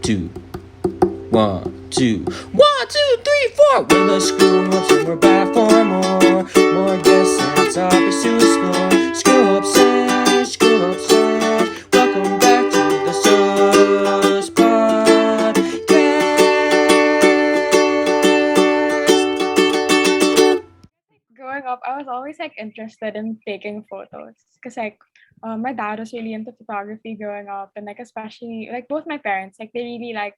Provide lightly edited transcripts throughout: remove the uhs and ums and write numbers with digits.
two. 1, 2, 1, 2, 3, 4. When the school hoops and we're back for more. More guests and topics to explore. School hoops, school hoops. Welcome back to the S.U.S. podcast. Growing up, I was always like interested in taking photos because my dad was really into photography growing up, and like especially like both my parents like they really like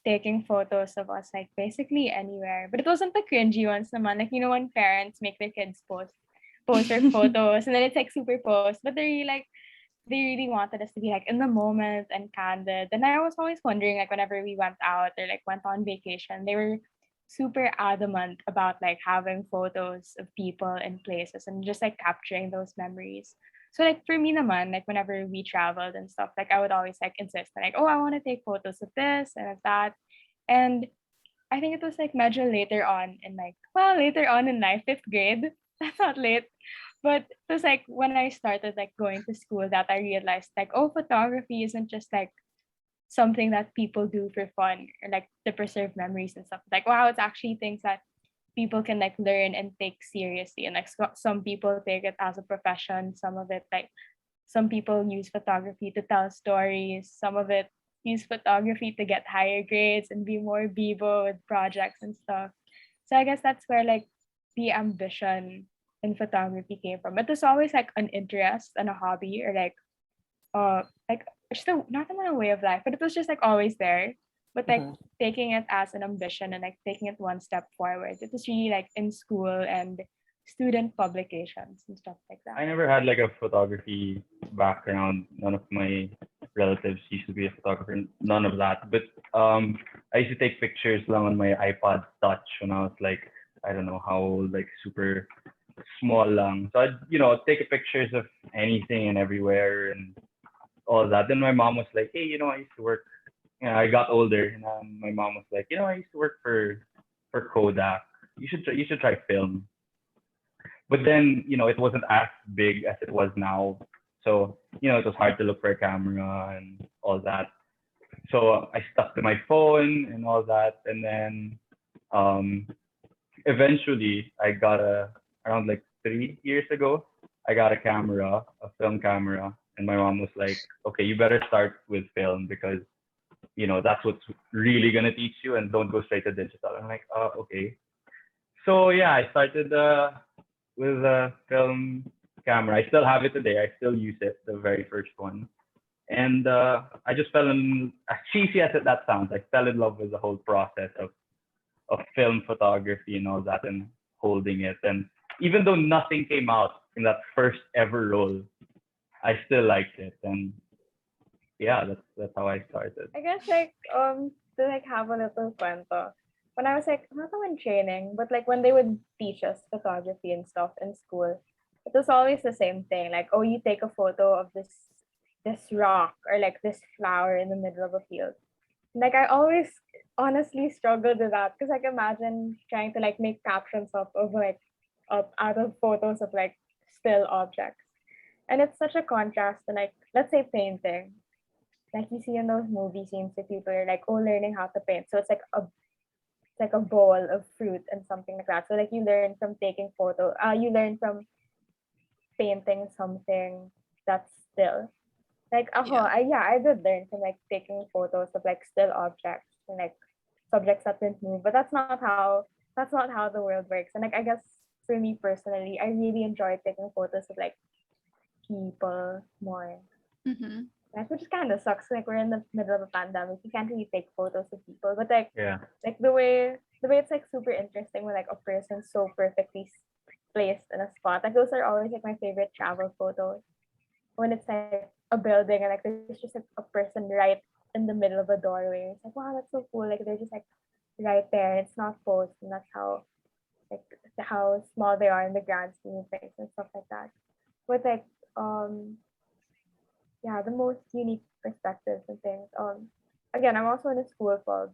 taking photos of us like basically anywhere. But it wasn't the cringy ones, naman. Like you know when parents make their kids post their photos and then it's like super post, but they really wanted us to be like in the moment and candid. And I was always wondering, like, whenever we went out or like went on vacation, they were super adamant about like having photos of people and places and just like capturing those memories. So like for me naman, like whenever we traveled and stuff, like I would always like insist like, oh, I want to take photos of this and of that. And I think it was like medyo later on in like, well, later on in life, fifth grade. That's not late. But it was like when I started like going to school that I realized like, oh, photography isn't just like something that people do for fun or like to preserve memories and stuff. Like, wow, it's actually things that people can like learn and take seriously. And like some people take it as a profession. Some of it like some people use photography to tell stories. Some of it use photography to get higher grades and be more Bibo with projects and stuff. So I guess that's where like the ambition in photography came from. It was always like an interest and a hobby or like just not in a way of life, but it was just like always there. But like taking it as an ambition and like taking it one step forward. It was really like in school and student publications and stuff like that. I never had like a photography background. None of my relatives used to be a photographer. None of that. But I used to take pictures lang on my iPod Touch when I was like, I don't know how old, like super small lang. So I'd, take pictures of anything and everywhere and all that. Then my mom was like, hey, I used to work. I got older, and my mom was like, I used to work for Kodak. You should try film. But then, it wasn't as big as it was now. So, it was hard to look for a camera and all that. So I stuck to my phone and all that. And then um, eventually I got around like 3 years ago, I got a camera, a film camera. And my mom was like, okay, you better start with film because, that's what's really going to teach you and don't go straight to digital. I'm like, oh, okay. So yeah, I started with a film camera. I still have it today. I still use it, the very first one. And I just fell in, as cheesy as that sounds, I fell in love with the whole process of film photography and all that and holding it. And even though nothing came out in that first ever roll, I still liked it. And yeah, that's how I started. I guess like to like have a little cuento. When I was like not in training, but like when they would teach us photography and stuff in school, it was always the same thing. Like, oh, you take a photo of this rock or like this flower in the middle of a field. Like I always honestly struggled with that because like imagine trying to like make captions of like up out of photos of like still objects. And it's such a contrast to like let's say painting like you see in those movie scenes where people are like, oh, learning how to paint. So it's like a bowl of fruit and something like that. So like you learn from taking photo. You learn from painting something that's still. Like Yeah. I did learn from like taking photos of like still objects and like subjects that didn't move. But that's not how the world works. And like I guess for me personally, I really enjoy taking photos of like people more. Mm-hmm. Like, which kind of sucks. Like we're in the middle of a pandemic, you can't really take photos of people. But Yeah. like the way it's like super interesting when like a person so perfectly placed in a spot. Like those are always like my favorite travel photos. When it's like a building and like there's just like a person right in the middle of a doorway. It's like wow, that's so cool. Like they're just like right there. It's not posed, and that's like how small they are in the grand scheme of things and stuff like that. But like um yeah, the most unique perspectives and things. Again, I'm also in a school club,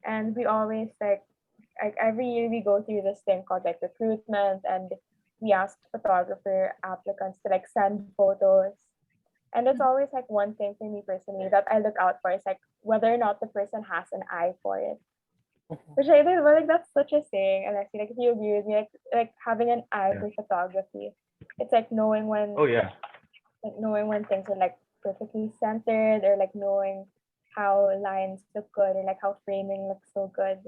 and we always like every year we go through this thing called like recruitment, and we ask photographer applicants to like send photos And it's always like one thing for me personally that I look out for is like whether or not the person has an eye for it. Which I think, well, like that's such a saying, and I feel like if you agree with me, like having an eye Yeah. for photography, it's like Oh yeah. knowing when things are like perfectly centered, or like knowing how lines look good, or like how framing looks so good.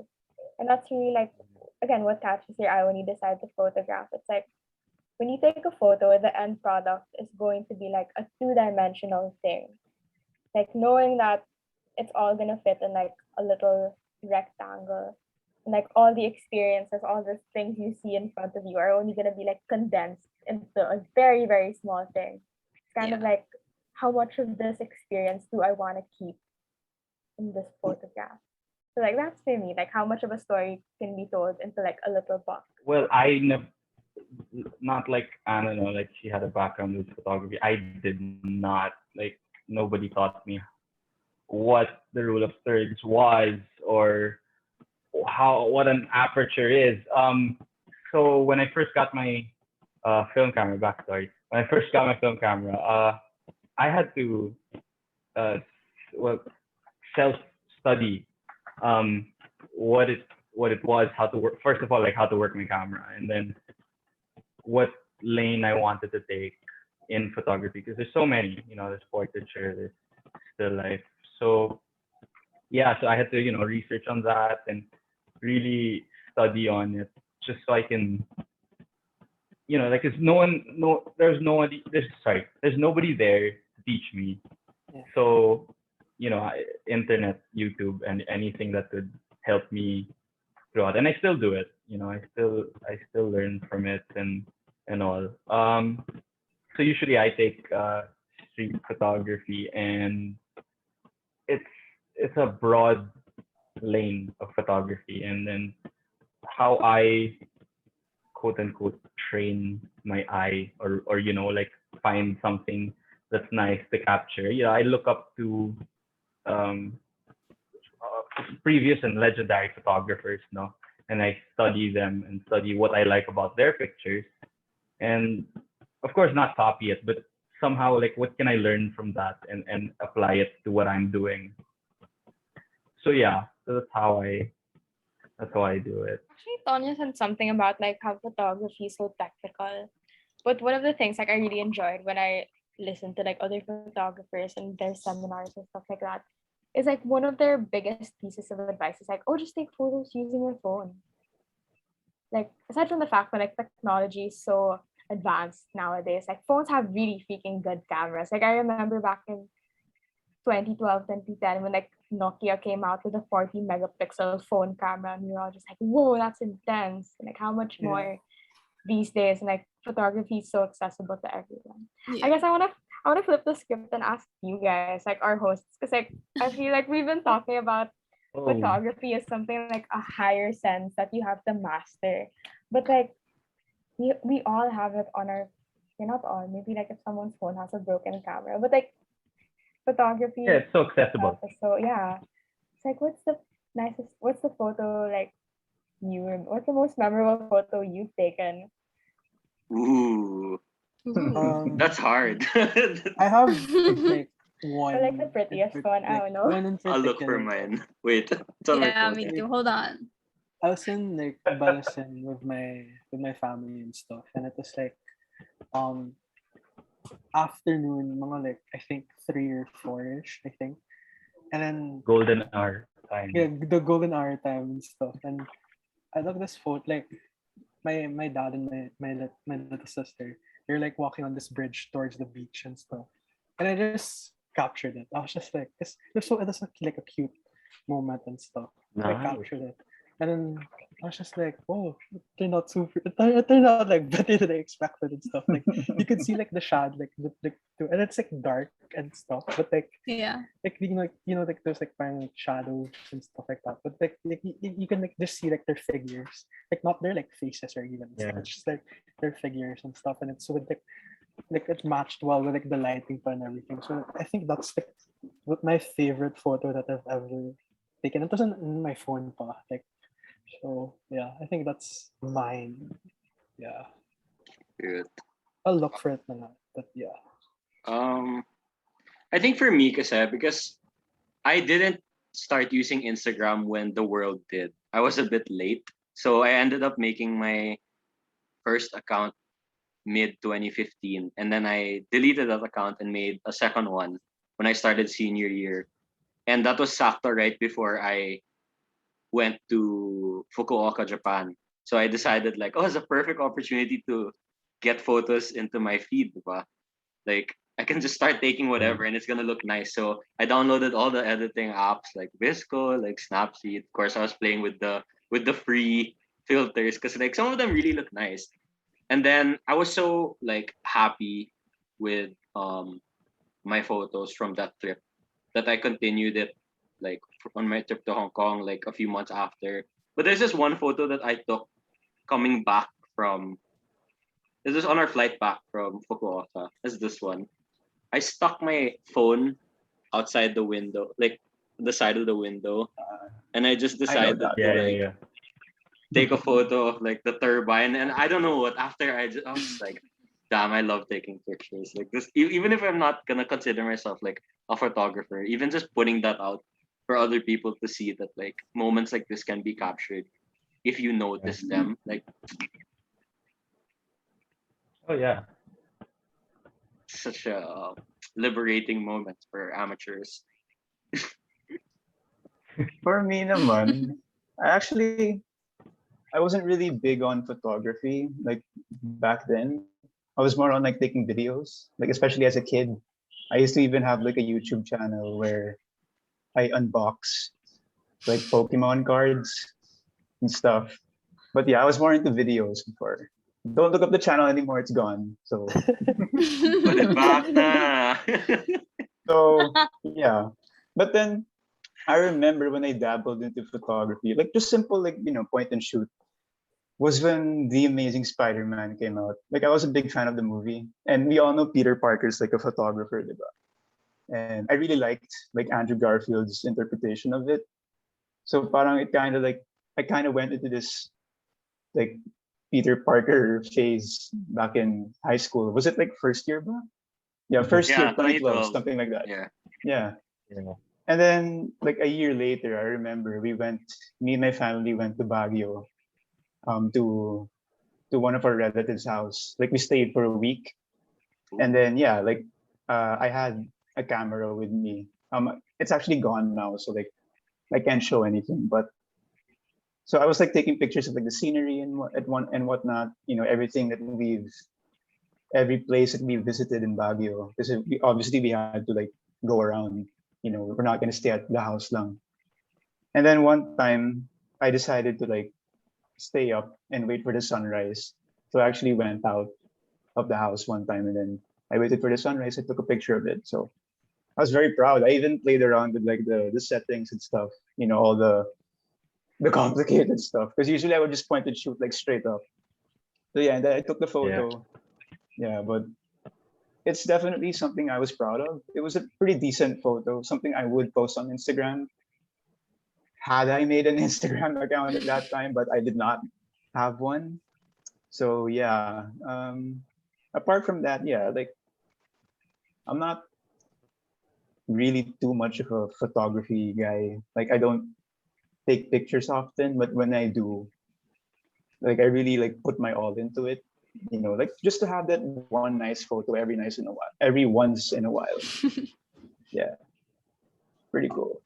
And that's really like, again, what catches your eye when you decide to photograph. It's like when you take a photo, the end product is going to be like a two-dimensional thing. Like knowing that it's all gonna fit in like a little rectangle. And like all the experiences, all the things you see in front of you are only gonna be like condensed into a very, very small thing. It's kind of Yeah. like, how much of this experience do I wanna keep in this photograph? So like that's for me, like how much of a story can be told into like a little box. Well, not like I don't know, like she had a background with photography. I did not. Like nobody taught me what the rule of thirds was or how what an aperture is. So when I first got my film camera, backstory. When I first got my film camera, I had to uh, well self study um, what it was, how to work. First of all, like how to work my camera, and then what lane I wanted to take in photography because there's so many. There's portraiture, there's still life. So yeah, so I had to research on that and really study on it just so I can like cause no one no there's no one there's nobody there to teach me. Yeah. So internet, YouTube, and anything that could help me throughout, and I still do it. I still learn from it and all. So usually I take street photography, and it's it's a broad lane of photography, and then how I quote unquote train my eye, or like find something that's nice to capture. I look up to um, previous and legendary photographers, no, and I study them and study what I like about their pictures, and of course not copy it, but somehow like what can I learn from that and apply it to what I'm doing. So yeah, so that's how I do it. Actually, Tonya said something about like how photography is so technical. But one of the things like I really enjoyed when I listened to like other photographers and their seminars and stuff like that is like one of their biggest pieces of advice is like, oh, just take photos using your phone. Like aside from the fact that like technology is so advanced nowadays, like phones have really freaking good cameras. Like I remember back in 2012, 2010 when like Nokia came out with a 40 megapixel phone camera, and we were all just like, whoa, that's intense. And like how much Yeah. more these days, and like photography is so accessible to everyone. I Yeah. guess I wanna flip the script and ask you guys, like our hosts, because like I feel like we've been talking about Oh, photography as something like a higher sense that you have to master. But like we all have it on our, you're not all, maybe like if someone's phone has a broken camera, but like yeah, photography it's so itself accessible. is so, yeah. It's like what's the photo like what's the most memorable photo you've taken? Ooh, Ooh. that's Um, hard. I have like Or like the one prettiest one, I don't know. one in I'll look for particular. mine. Wait, it's on my Yeah, phone. me too. Like Hold on. I was in like Balasan with my family and stuff, and it was like um afternoon, mga like I think 3 or 4ish, I think, and then Golden hour yeah, time. the golden hour time and stuff, and I love this photo. Like my dad and my little sister, they're like walking on this bridge towards the beach and stuff, and I just captured it. I was just like, it was like a cute moment and stuff. So I Nice. captured it, and then I was just like, oh, they're not super. It turned out like better than I expected and stuff. Like you could see like the shad, and it's like dark and stuff, but Yeah. like like there's like kind like shadows and stuff like that, but like you can like just see like their figures, like not their like faces or even stuff. Yeah. It's just like their figures and stuff, and it's with like it matched well with like the lighting and everything. So I think that's like what my favorite photo that I've ever taken. It wasn't in my phone pa, like, so yeah, I think that's mine. Yeah, Good. I'll look for it na lang, but yeah. Um, I think for me, because I didn't start using Instagram when the world did. I was a bit late. So I ended up making my first account mid 2015, and then I deleted that account and made a second one when I started senior year. And that was sakto right before I went to Fukuoka, Japan. So I decided like, oh, it's a perfect opportunity to get photos into my feed, diba? Like I can just start taking Yeah. whatever and it's gonna look nice. So I downloaded all the editing apps like Visco, like Snapseed. Of course, I was playing with the free filters because like some of them really look nice. And then I was so like happy with my photos from that trip that I continued it like on my trip to Hong Kong like a few months after. But there's this one photo that I took coming back from this is on our flight back from Fukuoka. Is this one? I stuck my phone outside the window, like the side of the window, and I just I know decided that. to Yeah, like yeah, take a photo of like the turbine, and I don't know what. After I was just like, damn, I love taking pictures. Like this, even if I'm not gonna consider myself like a photographer, even just putting that out for other people to see that like moments like this can be captured if you yeah. notice them. Like Oh yeah. such a liberating moment for amateurs. For me naman, I wasn't really big on photography like back then. I was more on like taking videos, like especially as a kid. I used to even have like a YouTube channel where I unbox like Pokemon cards and stuff. But yeah, I was more into videos before. Don't look up the channel anymore, it's gone. Put it back na. So yeah. But then I remember when I dabbled into photography, like just simple like, point and shoot was when The Amazing Spider-Man came out. Like I was a big fan of the movie. And we all know Peter Parker's like a photographer, diba? And I really liked like Andrew Garfield's interpretation of it. So parang it kind of like I kind of went into this like Peter Parker phase back in high school. Was it like first year ba? Yeah, first year Yeah, 2012, 2012. something like that. Yeah. Yeah. Yeah. And then like a year later, I remember me and my family went to Baguio to one of our relatives' house. Like we stayed for a week, and then yeah, like I had a camera with me. It's actually gone now, so like I can't show anything. But so I was like taking pictures of like the scenery and whatnot. Everything that every place that we visited in Baguio. Because we had to like go around. We're not gonna stay at the house long. And then one time I decided to like stay up and wait for the sunrise. So I actually went out of the house one time and then I waited for the sunrise. I took a picture of it. So I was very proud. I even played around with like the settings and stuff, all the complicated stuff. Because usually I would just point and shoot like straight up. So yeah, and then I took the Yeah. photo. Yeah, but it's definitely something I was proud of. It was a pretty decent photo, something I would post on Instagram. Had I made an Instagram account at that time, but I did not have one. So yeah, apart from that, yeah, like I'm not really too much of a photography guy. Like I don't take pictures often, but when I do, like I really like put my all into it. Like just to have that one nice photo every once in a while. Yeah, pretty cool.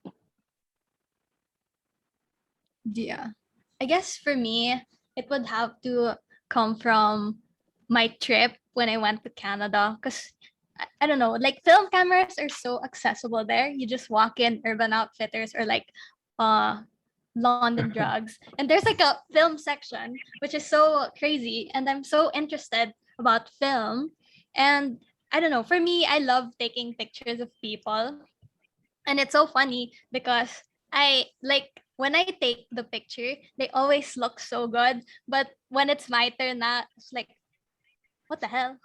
Yeah. I guess for me, it would have to come from my trip when I went to Canada. Because I don't know, like film cameras are so accessible there. You just walk in Urban Outfitters or like uh London Drugs. And there's like a film section, which is so crazy. And I'm so interested about film. And I don't know, for me, I love taking pictures of people. And it's so funny because I like when I take the picture, they always look so good. But when it's my turn, it's like, what the hell?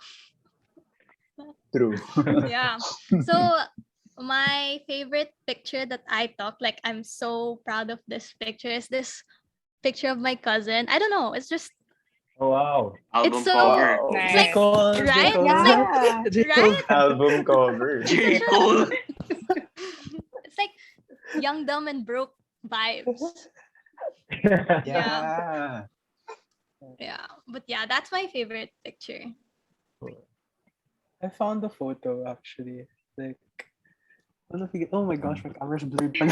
True. Yeah. So my favorite picture that I took, like I'm so proud of this picture, is this picture of my cousin. I don't know. It's just Oh wow. Album so- cover. Wow. It's Nice. like J. right? Cole. It's like Yeah. J. Cole. right? Album cover. J. Cole. It's like young, dumb, and broke vibes. Yeah. Yeah, but yeah, that's my favorite picture. I found the photo actually. Like, I don't know if you get, oh my gosh, my camera's blurred pala.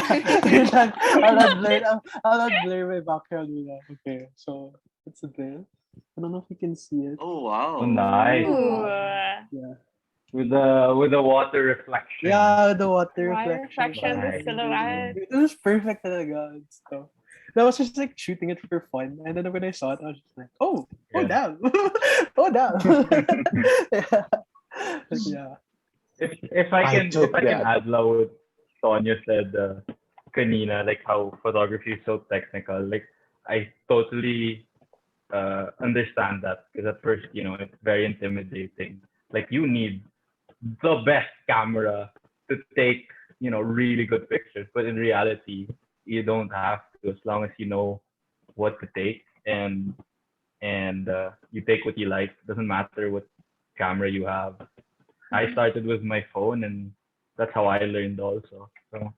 Wait lang, I'll not blur my background muna. Okay, so it's this. I don't know if you can see it. Oh Oh wow. nice. Ooh. Yeah. With the water reflection. Yeah, the water Water reflection. reflection, the Nice. silhouette. It was perfect talaga and stuff. And I was just like shooting it for fun. And then when I saw it, I was just like, oh Yeah. damn. Oh damn. Yeah. But yeah. If I can took that. add what Sonia said kanina, like how photography is so technical. Like I totally understand that because at first, it's very intimidating. Like you need the best camera to take, really good pictures. But in reality, you don't have to as long as you know what to take and you take what you like. Doesn't matter what camera you have. I started with my phone and that's how I learned also. So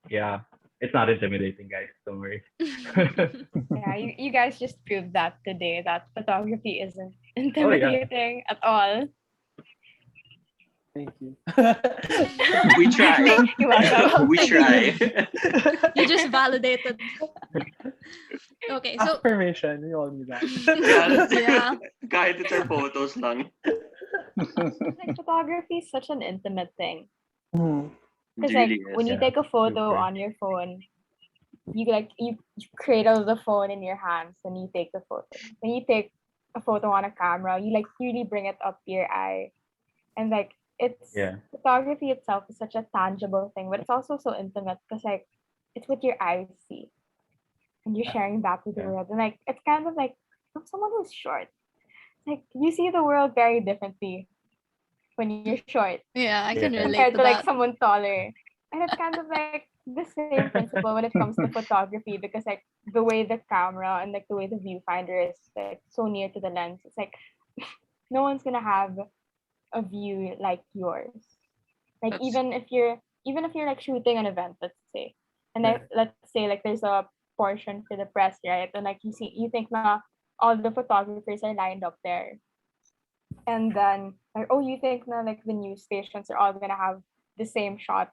yeah, it's not intimidating, guys. Don't worry. Yeah, you guys just proved that today that photography isn't Oh, yeah. intimidating at all. Thank you. We try. You're welcome. We try. You just validated. Okay, so Affirmation, we all need that. yeah, Kahit it's our photos lang. Like photography is such an intimate thing. Hmm. It Because like really is. when you Yeah, take a photo super. on your phone, you cradle the phone in your hands when you take the photo. When you take a photo on a camera, you like really bring it up to your eye. And like it's Yeah. photography itself is such a tangible thing, but it's also so intimate because like it's what your eyes see. And you're sharing that with the Yeah. world. And like it's kind of like from someone who's short. Like you see the world very differently when you're short yeah, I can Yeah. relate compared to to like that. someone taller. And it's kind of like the same principle when it comes to photography because like the way the camera and like the way the viewfinder is like so near to the lens, it's like no one's gonna have a view like yours. Like That's even if you're like shooting an event, let's say, and Yeah. then let's say like there's a portion for the press, right? And like you think na all the photographers are lined up there, and then like oh you think na like the news stations are all gonna have the same shot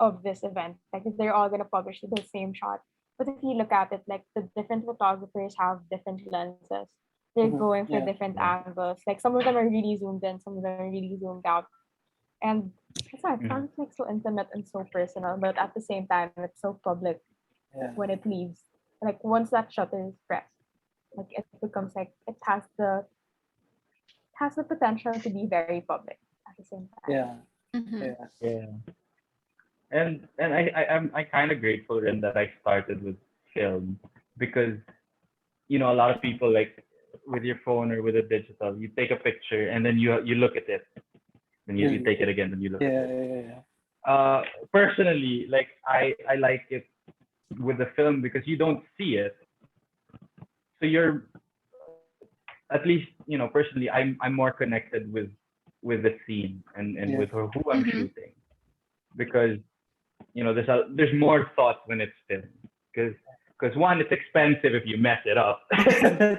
of this event, like if they're all gonna publish the same shot. But if you look at it, like the different photographers have different lenses. They're Mhm. going for Yeah. different Yeah. angles. Like some of them are really zoomed in, some of them are really zoomed out. And it's not, it sounds like so intimate and so personal, but at the same time, it's so public Yeah. when it leaves. Like once that shutter is pressed, like it becomes like it has the potential to be very public at the same time. Yeah. mhm. Yeah. Yeah. And I'm kind of grateful in that I started with film because a lot of people like with your phone or with a digital, you take a picture and then you look at it, then you take it again and you look Yeah. at it. Yeah. Yeah. Personally, like I like it with the film because you don't see it, so you're at least personally I'm more connected with the scene and Yeah. with who I'm Mhm. shooting because there's more thought when it's filmed because one, it's expensive if you mess it up.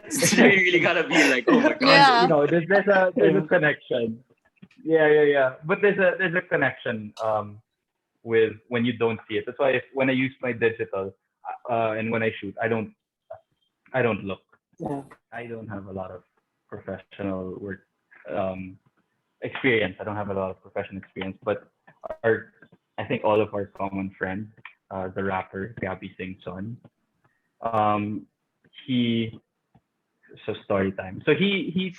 So you really gotta be like, oh my god. Yeah. There's a connection. Yeah. But there's a connection with when you don't see it. That's why when I use my digital and when I shoot, I don't look. Yeah. I don't have a lot of professional work experience. I don't have a lot of professional experience, but I think all of our common friend, the rapper Gabby Singh's son, um, he so story time. So he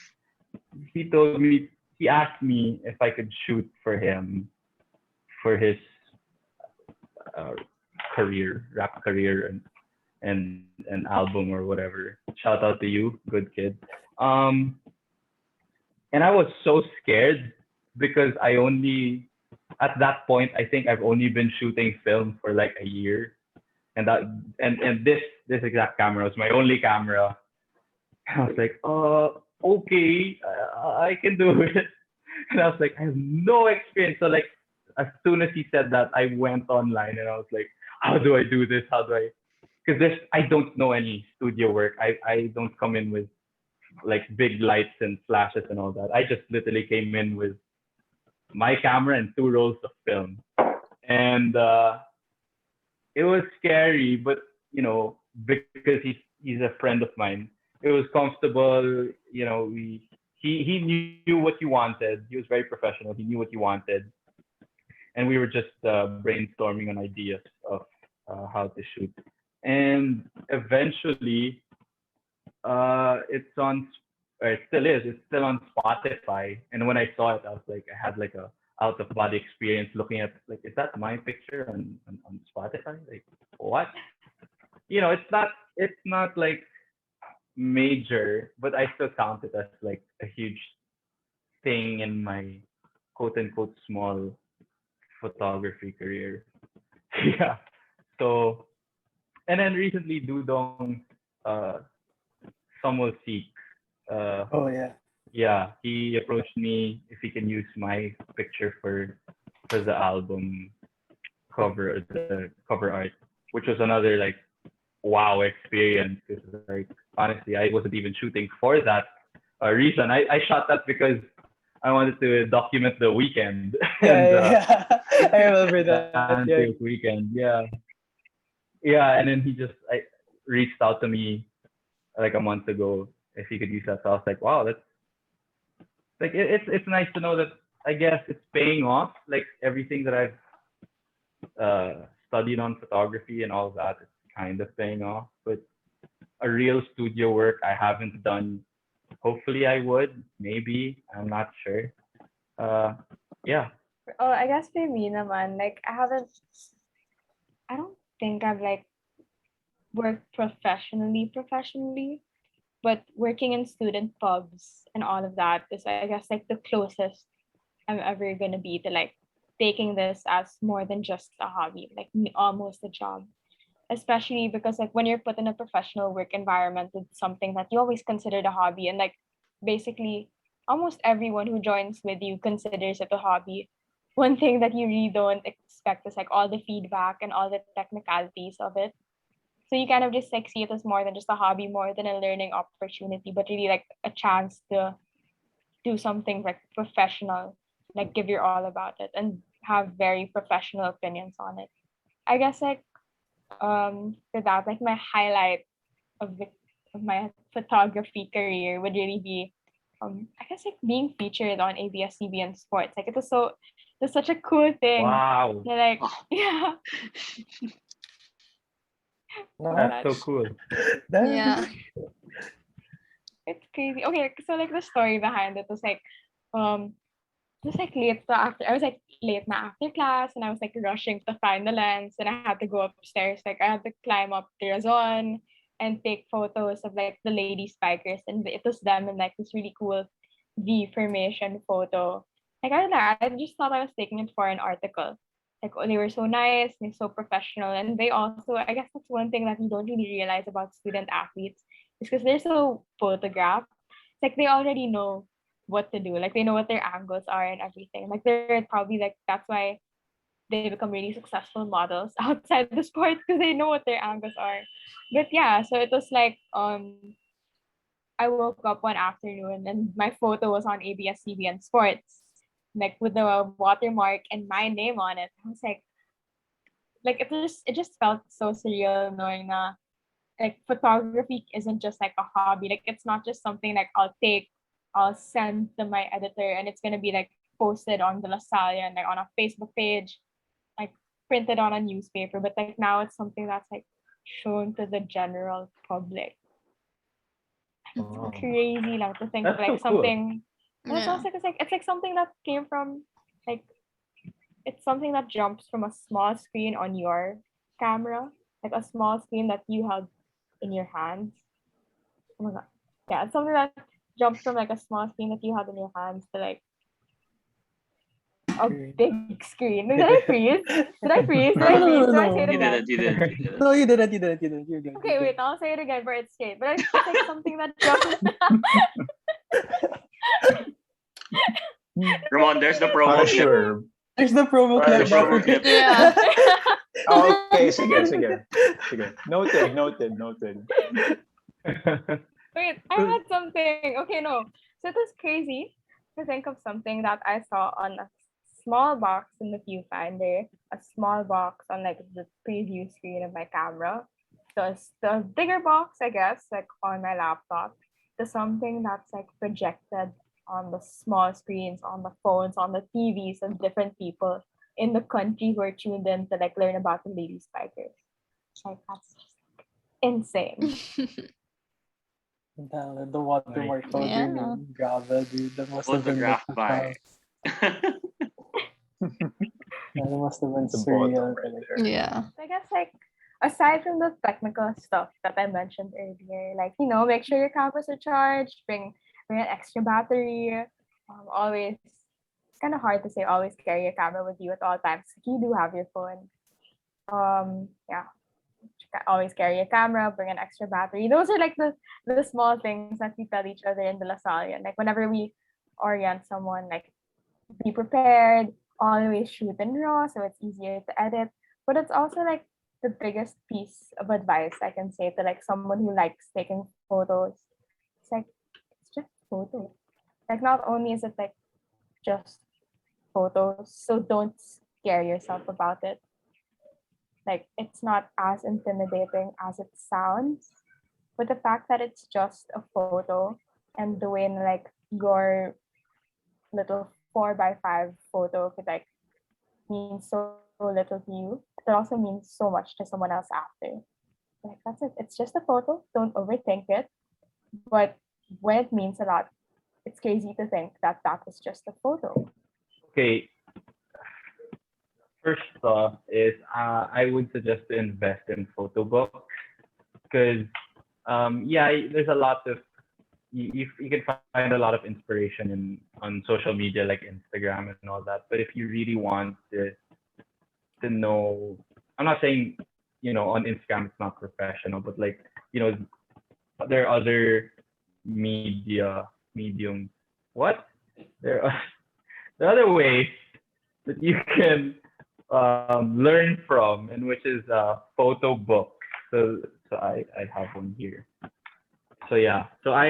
told me he asked me if I could shoot for him for his uh, rap career and album or whatever. Shout out to you, good kid. Um, and I was so scared because I only at that point I think I've only been shooting film for like a year, and this exact camera was my only camera, I was like, okay, I can do it. And I was like, I have no experience. So like, as soon as he said that, I went online and I was like, how do I do this? How do I? Because I don't know any studio work. I don't come in with like big lights and flashes and all that. I just literally came in with my camera and 2 rolls of film, and it was scary, but because he's a friend of mine, it was comfortable. He knew what you wanted. He was very professional. He knew what you wanted, and we were just brainstorming on ideas of how to shoot. And eventually, it's on, or it still is. It's still on Spotify. And when I saw it, I was like, I had like a out of body experience looking at like, is that my picture on Spotify? Like, what? It's not like major, but I still count it as like a huge thing in my quote unquote small photography career. Yeah. So, and then recently Dudong, uh some will seek. Oh yeah. Yeah, he approached me if he can use my picture for the album cover, the cover art, which was another like wow experience. Because like honestly, I wasn't even shooting for that reason. I shot that because I wanted to document the weekend and Yeah, yeah, yeah. I remember the that. Yeah. Antioch weekend. Yeah, and then he just reached out to me like a month ago if he could use that. So I was like, wow, that's like it's nice to know that I guess it's paying off. Like everything that I've studied on photography and all of that, it's kind of paying off. But a real studio work I haven't done. Hopefully I would. Maybe I'm not sure. Uh, yeah. Oh, I guess for me naman, like I don't think I've like worked professionally, but working in student pubs and all of that is, I guess, like the closest I'm ever gonna be to like taking this as more than just a hobby, like almost a job. Especially because like when you're put in a professional work environment, it's something that you always considered a hobby, and like basically almost everyone who joins with you considers it a hobby. One thing that you really don't expect is like all the feedback and all the technicalities of it. So you kind of just like see it as more than just a hobby, more than a learning opportunity, but really like a chance to do something like professional, like give your all about it and have very professional opinions on it. I guess like for that, like my highlight of the of my photography career would really be I guess like being featured on ABS-CBN Sports. Like it's such a cool thing. Wow. You're like, Oh, yeah, That's Nice. so cool. Yeah. it's crazy. Okay, so like the story behind it was like um it was like late to after I was like late na after class, and I was like rushing to find the lens, and I had to go upstairs. Like I had to climb up the Razon and take photos of like the lady spikers, and it was them in like this really cool V formation photo. Like I don't know, I just thought I was taking it for an article. Like oh, they were so nice, they're so professional, and they also, I guess that's one thing that you don't really realize about student athletes is because they're so photographed. It's like they already know what to do. Like they know what their angles are and everything. Like they're probably like that's why they become really successful models outside the sport because they know what their angles are. But yeah, so it was like I woke up one afternoon and my photo was on ABS-CBN Sports, like with the watermark and my name on it. I was like it just felt so surreal knowing that like photography isn't just like a hobby. Like it's not just something like I'll send to my editor and it's gonna be like posted on the LaSalle and like on a Facebook page, like printed on a newspaper. But like now it's something that's like shown to the general public. It's Wow. crazy lang to think of That's so like cool. something, and it's Yeah. also it's like something that came from like it's something that jumps from a small screen on your camera, like a small screen that you held in your hands. Oh my god. Yeah, it's something that jumps from like a small screen that you had in your hands to like a screen. big screen. Did I freeze? Did I freeze? Did No, I no, freeze? no, Do I say it no. You again? didn't. You didn't. You didn't. No, you didn't. You didn't. You didn't. You're good. Okay, wait, I'll say it again for it's straight. But it's like something that jumps. Ramon, there's the promo Para clip. sure. There's the promo Para clip. There's the sure. promo clip. Yeah. Okay, sige. Noted. Wait, I had something. Okay, no. So it was crazy to think of something that I saw on a small box in the viewfinder, a small box on like the preview screen of my camera. So it's the bigger box, I guess, like on my laptop, to something that's like projected on the small screens, on the phones, on the TVs of different people in the country who are tuned in to like learn about the lady spikers. Like that's just insane. The watermark Nice. coding Yeah. in Java, dude. That must have been Photographed like by. that must have been The surreal. bottom right Like, there. Yeah. I guess like aside from the technical stuff that I mentioned earlier, like make sure your cameras are charged, bring an extra battery. Always it's kind of hard to say always carry your camera with you at all times. You do have your phone. Yeah, always carry a camera, bring an extra battery. Those are like the small things that we tell each other in the LaSalle. And like whenever we orient someone, like be prepared, always shoot in RAW so it's easier to edit. But it's also like the biggest piece of advice I can say to like someone who likes taking photos. It's like it's just photos. Like not only is it like just photos, so don't scare yourself about it. Like it's not as intimidating as it sounds. But the fact that it's just a photo and the way like your little 4x5 photo could like mean so little to you, it also means so much to someone else after. Like that's it. It's just a photo. Don't overthink it. But when it means a lot, it's crazy to think that that was just a photo. Okay, first off is I would suggest to invest in photo books because there's a lot of you can find a lot of inspiration on social media like Instagram and all that. But if you really want to know, I'm not saying on Instagram it's not professional, but like there are other mediums. What? There are there are other ways that you can learn from, and which is photo book. So I have one here. So yeah, so I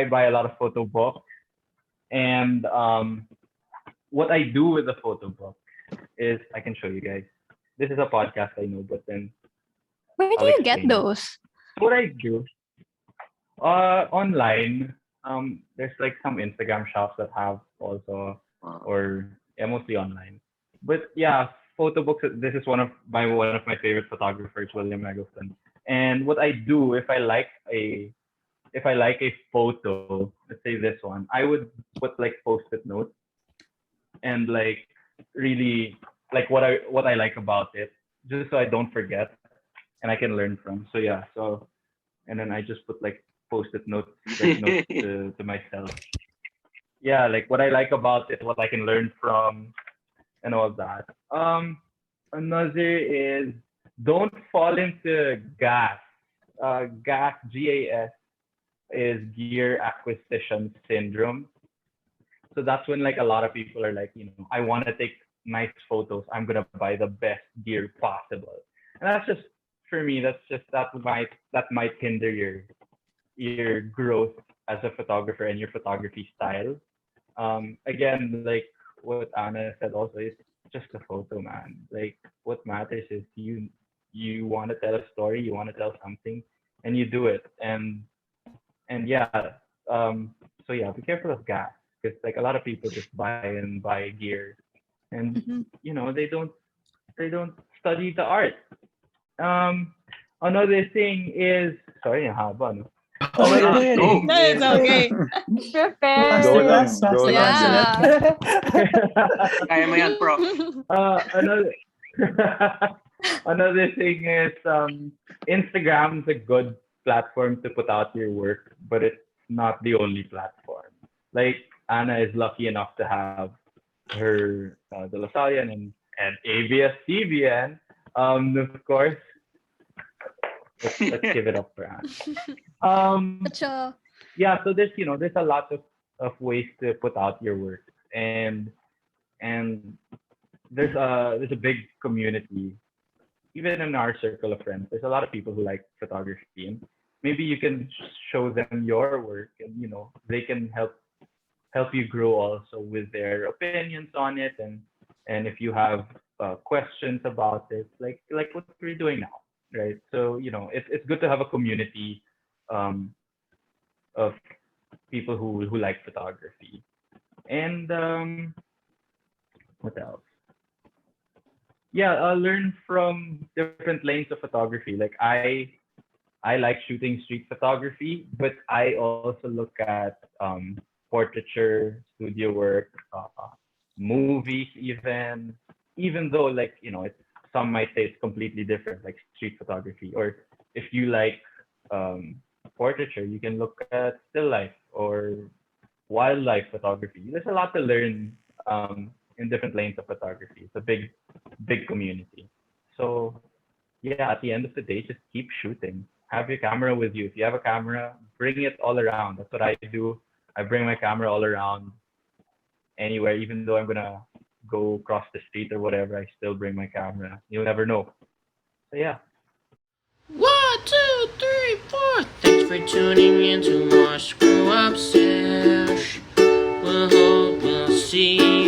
buy a lot of photo books, and what I do with the photo book is I can show you guys. This is a podcast, I know, but then Where do I'll you get explain it. those? What I do online, there's like some Instagram shops that have also, or mostly online. But yeah, photo books. This is one of my favorite photographers, William Eggleston. And what I do if I like a photo, let's say this one, I would put like post-it notes and like really like what I like about it, just so I don't forget and I can learn from. So yeah, and then I just put like post-it notes, like notes to myself. Yeah, like what I like about it, what I can learn from, and all that. Another is don't fall into gas. Gas, GAS, is gear acquisition syndrome. So that's when like a lot of people are like, I want to take nice photos. I'm gonna buy the best gear possible, and that's just for me. That's just that might hinder your growth as a photographer and your photography style. Again, like what Anna said, also is just a photo, man. Like what matters is you want to tell a story, you want to tell something, and you do it. And yeah, so yeah, be careful of gas because like a lot of people just buy gear, and Mhm. they don't study the art. Um, Another thing is sorry, haba, no? oh, Another yeah, thing No, it's okay. Prepare. Go lang, Masterclass, go lang. Yeah. Kaya mo yan, bro. another another thing is Instagram is a good platform to put out your work, but it's not the only platform. Like Anna is lucky enough to have her De La Salle and ABS-CBN. Of course, let's give it up for Anne. Such a Yeah, so there's a lot of ways to put out your work, and there's a big community even in our circle of friends. There's a lot of people who like photography, and maybe you can show them your work, and they can help you grow also with their opinions on it, and if you have questions about it, like what we're doing now, right? So it's good to have a community um, of people who like photography, and what else? Yeah, learn from different lanes of photography. Like I like shooting street photography, but I also look at portraiture, studio work, movies, even though some might say it's completely different, like street photography. Or if you like um, portraiture, you can look at still life or wildlife photography. There's a lot to learn in different lanes of photography. It's a big community. So yeah, at the end of the day, just keep shooting. Have your camera with you. If you have a camera, bring it all around. That's what I do. I bring my camera all around anywhere, even though I'm gonna go across the street or whatever. I still bring my camera. You'll never know. So yeah. 1, 2, 3, 4. Thanks for tuning in to more Screw Up Sesh. We'll see